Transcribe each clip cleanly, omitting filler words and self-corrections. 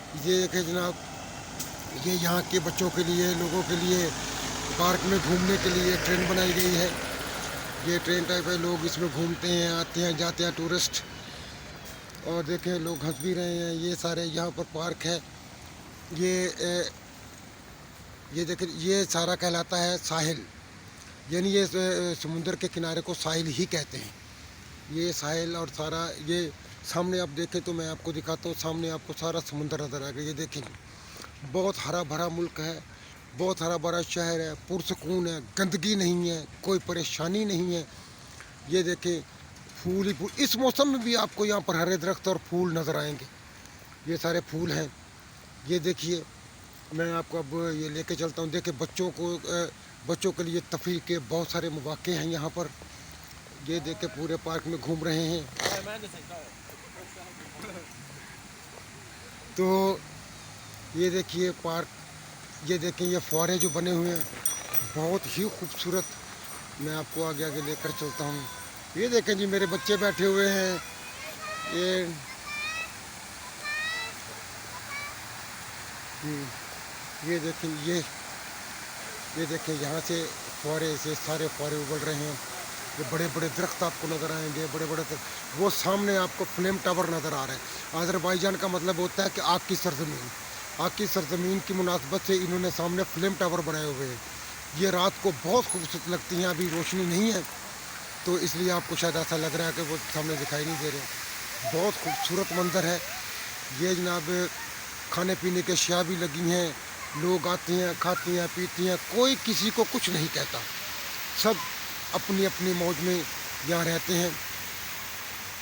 ये देखें जनाब, ये यहाँ के बच्चों के लिए, लोगों के लिए पार्क में घूमने के लिए ट्रेन बनाई गई है। ये ट्रेन टाइप है, लोग इसमें घूमते हैं, आते हैं, जाते हैं टूरिस्ट। और देखें लोग हंस भी रहे हैं। ये सारे यहाँ पर पार्क है। ये ये देखें, ये सारा कहलाता है साहिल, यानी ये समुंदर के किनारे को साहिल ही कहते हैं। ये साहिल और सारा ये सामने आप देखें तो मैं आपको दिखाता हूँ, सामने आपको सारा समुंदर नज़र आएगा। ये देखें, बहुत हरा भरा मुल्क है, बहुत हरा भरा शहर है, पुरसकून है, गंदगी नहीं है, कोई परेशानी नहीं है। ये देखें, फूल ही फूल, इस मौसम में भी आपको यहाँ पर हरे दरख्त और फूल नज़र आएंगे। ये सारे फूल हैं। ये देखिए, मैं आपको अब ये लेके चलता हूँ। देखिए बच्चों के लिए तफरीह के बहुत सारे मौके हैं यहाँ पर। ये देखे पूरे पार्क में घूम रहे हैं। तो ये देखिए पार्क, ये देखें ये फुहारे जो बने हुए हैं, बहुत ही खूबसूरत। मैं आपको आगे आगे लेकर चलता हूँ। ये देखें जी, मेरे बच्चे बैठे हुए हैं। ये ये देखें, ये देखें, यहाँ से फुहारे से सारे फुहारे उबल रहे हैं। ये बड़े बड़े दरख्त आपको नज़र आएंगे, बड़े बड़े दरख्त। वो सामने आपको फ्लेम टावर नज़र आ रहा है। अज़रबैजान का मतलब होता है कि आग की सरजमीन। आग की सरजमीन की मुनासबत से इन्होंने सामने फ्लेम टावर बनाए हुए हैं। ये रात को बहुत खूबसूरत लगती हैं। अभी रोशनी नहीं है तो इसलिए आपको शायद ऐसा लग रहा है कि वो सामने दिखाई नहीं दे रहे। बहुत खूबसूरत मंजर है ये जनाब। खाने पीने के अशिया भी लगी हैं, लोग आते हैं, खाते हैं, पीते हैं, कोई किसी को कुछ नहीं कहता। सब अपनी अपनी मौज में यहाँ रहते हैं।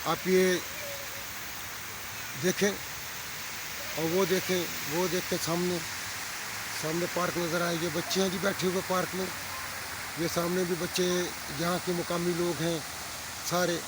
आप ये देखें और वो देखें, सामने सामने पार्क नज़र आए। ये बच्चे हैं जी बैठे हुए पार्क में। ये सामने भी बच्चे, यहाँ के मुकामी लोग हैं सारे।